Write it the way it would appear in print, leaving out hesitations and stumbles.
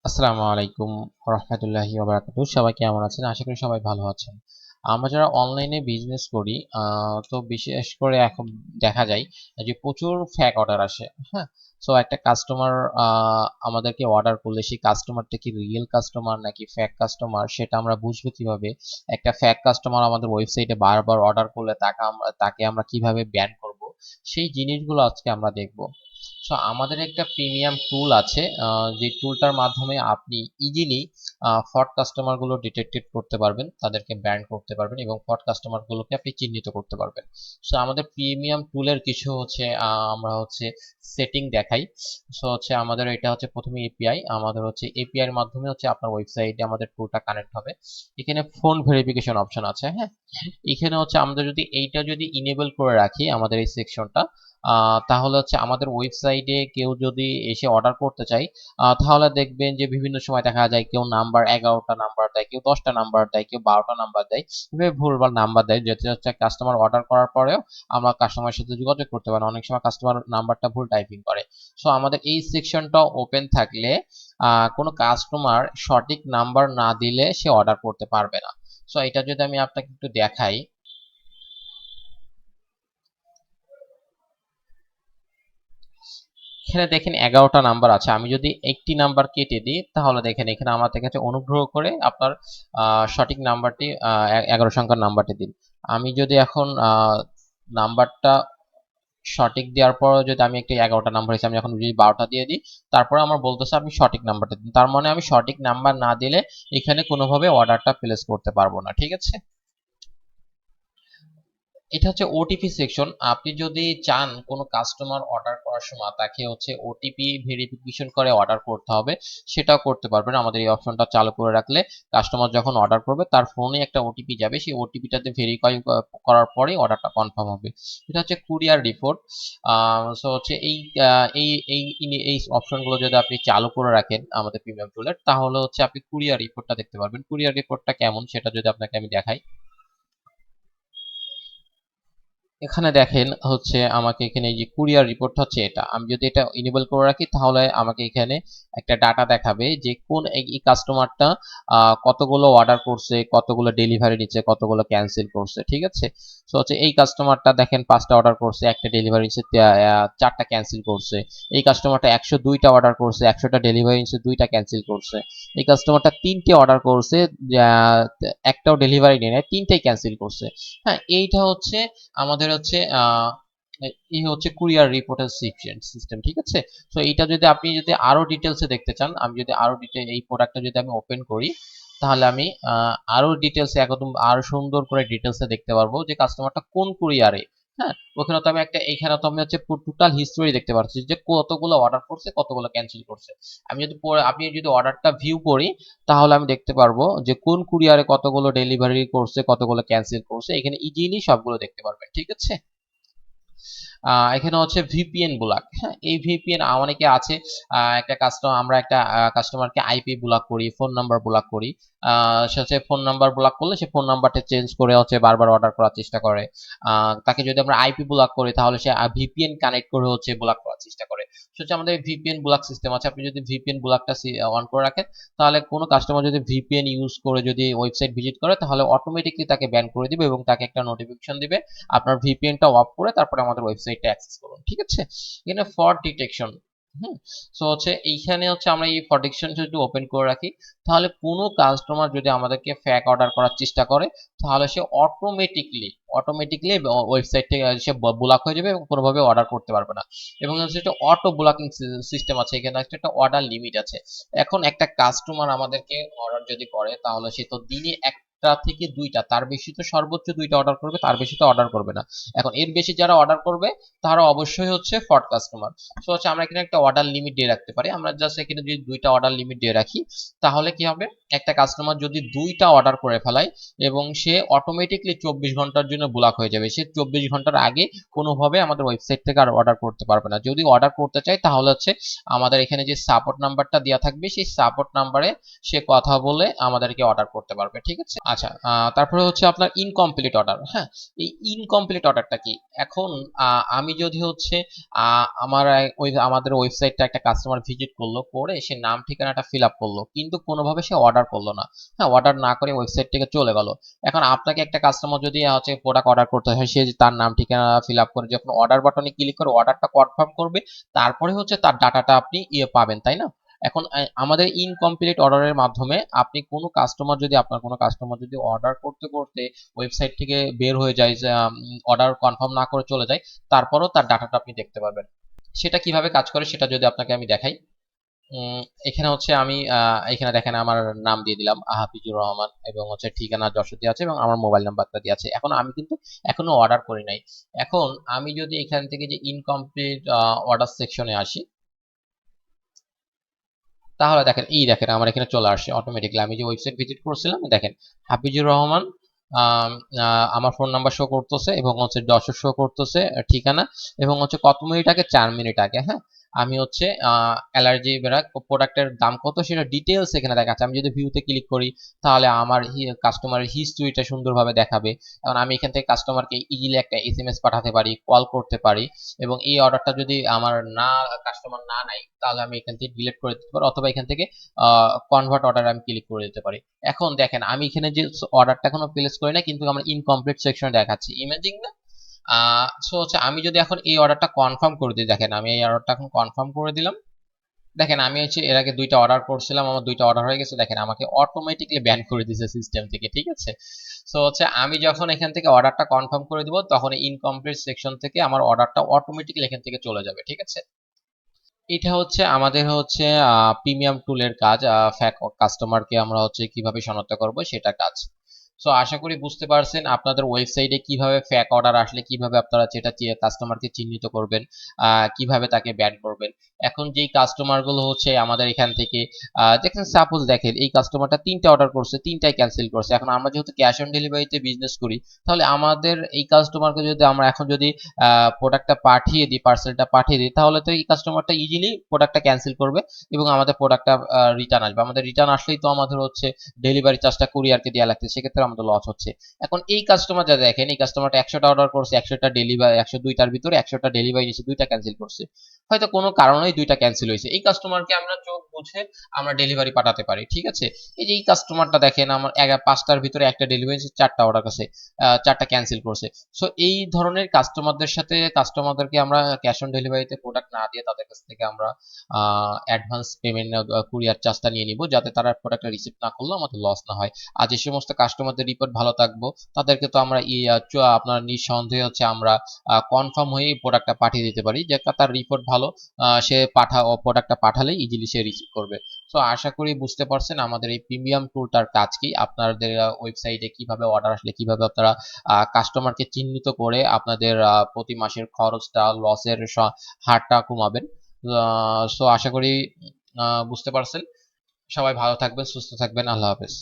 আসসালামু আলাইকুম রহমতুল্লাহি ওয়া বারাকাতুহু। সবাই কেমন আছেন? আশা করি সবাই ভালো আছেন। আমরা যারা অনলাইনে বিজনেস করি, তো বিশেষ করে এখন দেখা যায় যে প্রচুর ফেক অর্ডার আসে। হ্যাঁ? সো একটা কাস্টমার আমাদেরকে অর্ডার করলে সেই কাস্টমারটা কি রিয়েল কাস্টমার নাকি ফেক কাস্টমার সেটা আমরা বুঝবো কিভাবে? একটা ফেক কাস্টমার আমাদের ওয়েবসাইটে বারবার অর্ডার করলে তাকে আমরা কিভাবে ব্যান করব? সেই জিনিসগুলো আজকে আমরা দেখব। সো আমাদের একটা প্রিমিয়াম টুল আছে, যে টুলটার মাধ্যমে আপনি ইজিলি ফ্রড কাস্টমারগুলো ডিটেক্টেড করতে পারবেন, তাদেরকে ব্যান করতে পারবেন এবং ফ্রড কাস্টমারগুলোকে আপনি চিহ্নিত করতে পারবেন। সো আমাদের প্রিমিয়াম টুলের কিছু হচ্ছে আমরা হচ্ছে সেটিং দেখাই। সো হচ্ছে আমাদের এটা হচ্ছে প্রথমে এপিআই, আমাদের হচ্ছে এপিআই এর মাধ্যমে হচ্ছে আপনার ওয়েবসাইটে আমাদের টুলটা কানেক্ট হবে। এখানে ফোন ভেরিফিকেশন অপশন আছে। হ্যাঁ, এখানে হচ্ছে আমরা যদি এইটা যদি ইনেবল করে রাখি আমাদের এই সেকশনটা, তাহলে হচ্ছে আমাদের ওয়েবসাইটে কেউ যদি এসে অর্ডার করতে চায়, তাহলে দেখবেন যে বিভিন্ন সময় দেখা যায় কেউ নাম্বার 11টা নাম্বার দেয়, কেউ 10টা নাম্বার দেয়, কেউ 12টা নাম্বার দেয়, এভাবে ভুলভাল নাম্বার দেয়, যেটা হচ্ছে কাস্টমার অর্ডার করার পরেও আমরা কাস্টমারের সাথে যোগাযোগ করতে পারি না। অনেক সময় কাস্টমার নাম্বারটা ভুল টাইপিং করে। সো আমাদের এই সেকশনটা ওপেন থাকলে কোনো কাস্টমার সঠিক নাম্বার না দিলে সে অর্ডার করতে পারবে না। সো এটা যদি আমি আপনাকে একটু দেখাই, এখানে দেখেন 11টা নাম্বার আছে। আমি যদি একটি নাম্বার কেটে দিই তাহলে দেখেন এখানে আমার কাছে অনুগ্রহ করে আপনার সঠিক নাম্বারটি 11 সংখ্যার নাম্বারটি দিন। আমি যদি এখন নাম্বারটা সঠিক দেওয়ার পর যদি আমি একটি 11টা নাম্বার হিসেবে আমি এখন যদি 12টা দিয়ে দিই, তারপর আমার বলতেছে আপনি সঠিক নাম্বারটা দিন। তার মানে আমি সঠিক নাম্বার না দিলে এখানে কোনোভাবে অর্ডারটা প্লেস করতে পারবো না। ঠিক আছে? এটা হচ্ছে ওটিপি সেকশন। আপনি যদি চান কোনো কাস্টমার অর্ডার করার সময় তাকে হচ্ছে ওটিপি ভেরিফিকেশন করে অর্ডার করতে হবে, সেটাও করতে পারবেন। আমাদের এই অপশনটা চালু করে রাখলে কাস্টমার যখন অর্ডার করবে তার ফোনে একটা ওটিপি যাবে, সেই ওটিপিটাতে ভেরিফাই করার পরেই অর্ডারটা কনফার্ম হবে। এটা হচ্ছে কুরিয়ার রিপোর্ট। সো হচ্ছে এই অপশনগুলো যদি আপনি চালু করে রাখেন আমাদের প্রিমিয়াম টুলের, তাহলে হচ্ছে আপনি কুরিয়ার রিপোর্টটা দেখতে পারবেন। কুরিয়ার রিপোর্টটা কেমন সেটা যদি আপনাকে আমি দেখাই, এখানে দেখেন হচ্ছে আমাকে এখানে এই যে কুরিয়ার রিপোর্ট হচ্ছে এটা, আমি যদি এটা ইনেবল করে রাখি তাহলে আমাকে এখানে একটা ডাটা দেখাবে যে কোন এই কাস্টমারটা কতগুলো অর্ডার করছে, কতগুলো ডেলিভারি নিচ্ছে, কতগুলো ক্যান্সেল করছে। ঠিক আছে? সো হচ্ছে এই কাস্টমারটা দেখেন 5টা অর্ডার করছে, একটা ডেলিভারি নিচ্ছে, 4টা ক্যান্সেল করছে। এই কাস্টমারটা 102টা অর্ডার করছে, 100টা ডেলিভারি নিচ্ছে, 2টা ক্যান্সেল করছে। এই কাস্টমারটা 3টে অর্ডার করছে, আহ, একটাও ডেলিভারি নেয় নাই, 3টাই ক্যান্সেল করছে। হ্যাঁ, এইটা হচ্ছে আমাদের হচ্ছে এই হচ্ছে কুরিয়ার রিপোর্টার সিস্টেম। ঠিক আছে? তো এইটা যদি আপনি যদি আরো ডিটেলসে দেখতে চান, আমি যদি আরো ডিটেল এই প্রোডাক্টটা যদি আমি ওপেন করি, তাহলে আমি আরো ডিটেলসে একদম আরো সুন্দর করে ডিটেলসে দেখতে পারবো যে কাস্টমারটা কোন কুরিয়ারে। হ্যাঁ, ওখানে তো আমি একটা, এখানে তো আমি হচ্ছে টোটাল হিস্টোরি দেখতে পাচ্ছি যে কতগুলো অর্ডার করছে, কতগুলো ক্যান্সেল করছে। আমি যদি আপনি যদি অর্ডারটা ভিউ করি তাহলে আমি দেখতে পারবো যে কোন কুরিয়ারে কতগুলো ডেলিভারি করছে, কতগুলো ক্যান্সেল করছে, এখানে ইজিলি সবগুলো দেখতে পারবেন। ঠিক আছে? এখানে হচ্ছে ভিপিএন ব্লক। হ্যাঁ, এই ভিপিএন অনেকে আছে, একটা কাস্টমার, আমরা একটা কাস্টমারকে আইপি ব্লক করি, ফোন নাম্বার ব্লক করি। সে হচ্ছে ফোন নাম্বার ব্লক করলে সে ফোন নাম্বারটা চেঞ্জ করে হচ্ছে বারবার অর্ডার করার চেষ্টা করে। তাকে যদি আমরা আইপি ব্লক করি তাহলে সে ভিপিএন কানেক্ট করে হচ্ছে ব্লক করার চেষ্টা করে। সে হচ্ছে আমাদের ভিপিএন ব্লক সিস্টেম আছে। আপনি যদি ভিপিএন ব্লকটা অন করে রাখেন তাহলে কোনো কাস্টমার যদি ভিপিএন ইউজ করে যদি ওয়েবসাইট ভিজিট করে তাহলে অটোমেটিকলি তাকে ব্যান করে দিবে এবং তাকে একটা নোটিফিকেশন দিবে আপনার ভিপিএনটা অফ করে তারপরে আমাদের ওয়েবসাইটটা অ্যাক্সেস করুন। ঠিক আছে? এখানে ফ্রড ডিটেকশন। হুম। সো হচ্ছে এইখানে হচ্ছে আমরা এই ফ্রড ডিটেকশনটা যদি ওপেন করে রাখি তাহলে কোনো কাস্টমার যদি আমাদেরকে ফেক অর্ডার করার চেষ্টা করে তাহলে সে অটোমেটিকলি ওয়েবসাইট থেকে সে ব্লক হয়ে যাবে এবং কোনোভাবে অর্ডার করতে পারবে না। এবং হচ্ছে একটা অটো ব্লকিং সিস্টেম আছে, এখানে একটা অর্ডার লিমিট আছে। এখন একটা কাস্টমার আমাদেরকে অর্ডার যদি করে তাহলে সে তো দিনে একটা থেকে দুইটা, তার বেশি তো সর্বোচ্চ দুইটা অর্ডার করবে, তার বেশি তো অর্ডার করবে না। এখন এর বেশি যারা অর্ডার করবে তারা অবশ্যই হচ্ছে ফ্রড কাস্টমার। সো হচ্ছে আমরা এখানে একটা অর্ডার লিমিট দিয়ে রাখতে পারি। আমরা জাস্ট এখানে যদি দুইটা অর্ডার লিমিট দিয়ে রাখি তাহলে কি হবে, একটা কাস্টমার যদি দুইটা অর্ডার করে ফেলায় এবং সে অটোমেটিকলি 24 ঘন্টার জন্য ব্লক হয়ে যাবে, সে 24 ঘন্টার আগে কোনোভাবে আমাদের ওয়েবসাইট থেকে আর অর্ডার করতে পারবে না। যদি অর্ডার করতে চায় তাহলে হচ্ছে আমাদের এখানে যে সাপোর্ট নাম্বারটা দেওয়া থাকবে সেই সাপোর্ট নাম্বারে সে কথা বলে আমাদেরকে অর্ডার করতে পারবে। ঠিক আছে? আচ্ছা, তারপরে হচ্ছে আপনার ইনকমপ্লিট অর্ডার। হ্যাঁ, এই ইনকমপ্লিট অর্ডারটা কি? এখন আমি যদি হচ্ছে আমার ওই আমাদের ওয়েবসাইটটা একটা কাস্টমার ভিজিট করলো, করে সে নাম ঠিকানাটা ফিল আপ করলো, কিন্তু কোনোভাবে সে অর্ডার করলো না। হ্যাঁ, অর্ডার না করে ওয়েবসাইট থেকে চলে গেল। এখন আপনাকে একটা কাস্টমার যদি হচ্ছে প্রোডাক্ট অর্ডার করতে হয়, সে তার নাম ঠিকানা ফিল আপ করে যখন অর্ডার বাটনে ক্লিক করে অর্ডারটা কনফার্ম করবে, তারপরে হচ্ছে তার ডাটাটা আপনি পাবেন, তাই না? এখন আমাদের ইনকমপ্লিট অর্ডারের মাধ্যমে আপনি কোনো কাস্টমার যদি আপনার কোনো কাস্টমার যদি অর্ডার করতে করতে ওয়েবসাইট থেকে বের হয়ে যায়, যে অর্ডার কনফার্ম না করে চলে যায়, তারপরেও তার ডাটাটা আপনি দেখতে পারবেন। সেটা কিভাবে কাজ করে সেটা যদি আপনাকে আমি দেখাই। উম, এখানে হচ্ছে আমি এখানে দেখেন আমার নাম দিয়ে দিলাম হাফিজুর রহমান, এবং হচ্ছে ঠিকানা যশোর দিয়ে আছে, এবং আমার মোবাইল নাম্বারটা দিয়ে আছে। এখন আমি কিন্তু এখনো অর্ডার করি নাই। এখন আমি যদি এখান থেকে যে ইনকমপ্লিট অর্ডার সেকশনে আসি, তাহলে দেখেন, দেখেন আমার এখানে চলে আসছে অটোমেটিকলি। আমি যে ওয়েবসাইট ভিজিট করছিলাম, দেখেন হাফিজুর রহমান, আম, আমার ফোন নাম্বার শো করতেছে, এবং হচ্ছে যশোর শো করতেছে ঠিকানা, এবং হচ্ছে কত মিনিট আগে, 4 মিনিট আগে। হ্যাঁ, আমি হচ্ছে অ্যালার্জি প্রোডাক্টের দাম কত সেটা ডিটেলস এখানে দেখাচ্ছে। আমি যদি ভিউতে ক্লিক করি, তাহলে আমার কাস্টমারের হিস্ট্রিটা সুন্দরভাবে দেখাবে। এখন আমি এখান থেকে কাস্টমারকে ইজিলি একটা এসএমএস পাঠাতে পারি, কল করতে পারি, এবং এই অর্ডারটা যদি আমার কাস্টমার না নাই, তাহলে আমি এখান থেকে ডিলিট করে দিতে পারি, অথবা এখান থেকে কনভার্ট অর্ডার আমি ক্লিক করে দিতে পারি। এখন দেখেন আমি এখানে যে অর্ডারটা এখনো প্লেস করি না, কিন্তু আমার ইনকমপ্লিট সেকশনে দেখাচ্ছি, ইমেজিং না। সো হচ্ছে আমি যদি এখন এই অর্ডারটা কনফার্ম করে দিই, দেখেন আমি এই অর্ডারটা এখন কনফার্ম করে দিলাম। দেখেন আমি হচ্ছে এর আগে 2টা অর্ডার করছিলাম, আমার 2টা অর্ডার হয়ে গেছে। দেখেন আমাকে অটোমেটিকলি ব্যান করে দিয়েছে সিস্টেম থেকে, ঠিক আছে? সো হচ্ছে আমি যখন এখান থেকে অর্ডারটা কনফার্ম করে দিব, তখন ইনকমপ্লিট সেকশন থেকে আমার অর্ডারটা অটোমেটিকলি এখান থেকে চলে যাবে, ঠিক আছে? এটা হচ্ছে আমাদের হচ্ছে প্রিমিয়াম টুলের কাজ। ফ্যাক কাস্টমারকে আমরা হচ্ছে কিভাবে শনাক্ত করব সেটা কাজ। সো আশা করি বুঝতে পারছেন আপনাদের ওয়েবসাইটে কিভাবে ফ্যাক অর্ডার আসলে কিভাবে আপনারা সেটা কাস্টমারকে চিহ্নিত করবেন, কিভাবে তাকে ব্যান করবেন। এখন যেই কাস্টমারগুলো হচ্ছে আমাদের এখান থেকে দেখেন, সাপোজ দেখেন এই কাস্টমারটা 3টা অর্ডার করছে, 3টাই ক্যান্সেল করছে। এখন আমরা যেহেতু ক্যাশ অন ডেলিভারিতে বিজনেস করি, তাহলে আমাদের এই কাস্টমারকে যদি আমরা এখন যদি প্রোডাক্টটা পাঠিয়ে দিই, পার্সেলটা পাঠিয়ে দিই, তাহলে তো এই কাস্টমারটা ইজিলি প্রোডাক্টটা ক্যান্সেল করবে, এবং আমাদের প্রোডাক্টটা রিটার্ন আসবে। আমাদের রিটার্ন আসলেই তো আমাদের হচ্ছে ডেলিভারি চার্জটা কুরিয়ারকে দেওয়া লাগছে, সেক্ষেত্রে আমাদের লস হচ্ছে। এখন এই কাস্টমার যা দেখেন, এই কাস্টমারটা 100টা অর্ডার করছে, 100টা ডেলিভারি, 102টার ভিতরে 100টা ডেলিভারি নিচ্ছে, 2টা ক্যান্সেল করছে। হয়তো কোনো কারণেই 2টা ক্যান্সেল হয়েছে, এই কাস্টমারকে আমরা চোখ বুঝে আমরা ডেলিভারি পাঠাতে পারি, ঠিক আছে? এই যে এই কাস্টমারটা দেখেন, আমার 5টার ভিতরে একটা ডেলিভারি, 4টা অর্ডার আছে, 4টা ক্যান্সেল করছে। সো এই ধরনের কাস্টমারদের সাথে, কাস্টমারদেরকে আমরা ক্যাশ অন ডেলিভারিতে প্রোডাক্ট না দিয়ে তাদের কাছ থেকে আমরা অ্যাডভান্স পেমেন্ট, কুরিয়ার চার্জটা নিয়ে নিব, যাতে তারা প্রোডাক্টটা রিসিভ না করলেও আমাদের লস না হয়। আর যে সমস্ত কাস্টমারদের রিপোর্ট ভালো থাকবো, তাদেরকে তো আমরা আপনার নিঃসন্দেহে হচ্ছে আমরা কনফার্ম হয়ে প্রোডাক্টটা পাঠিয়ে দিতে পারি, যে তার রিপোর্ট ভালো, সে প্রোডাক্টটা পাঠালেই ইজিলি সে রিসিভ করবে। সো আশা করি বুঝতে পারছেন আমাদের এই প্রিমিয়াম টুলটার কাজ কি, আপনাদের ওয়েবসাইটে কিভাবে অর্ডার আসলে কিভাবে আপনারা কাস্টমারকে চিহ্নিত করে আপনাদের প্রতি মাসের খরচটা, লসের হারটা কমাবেন। সো আশা করি বুঝতে পারছেন। সবাই ভালো থাকবেন, সুস্থ থাকবেন। আল্লাহ হাফেজ।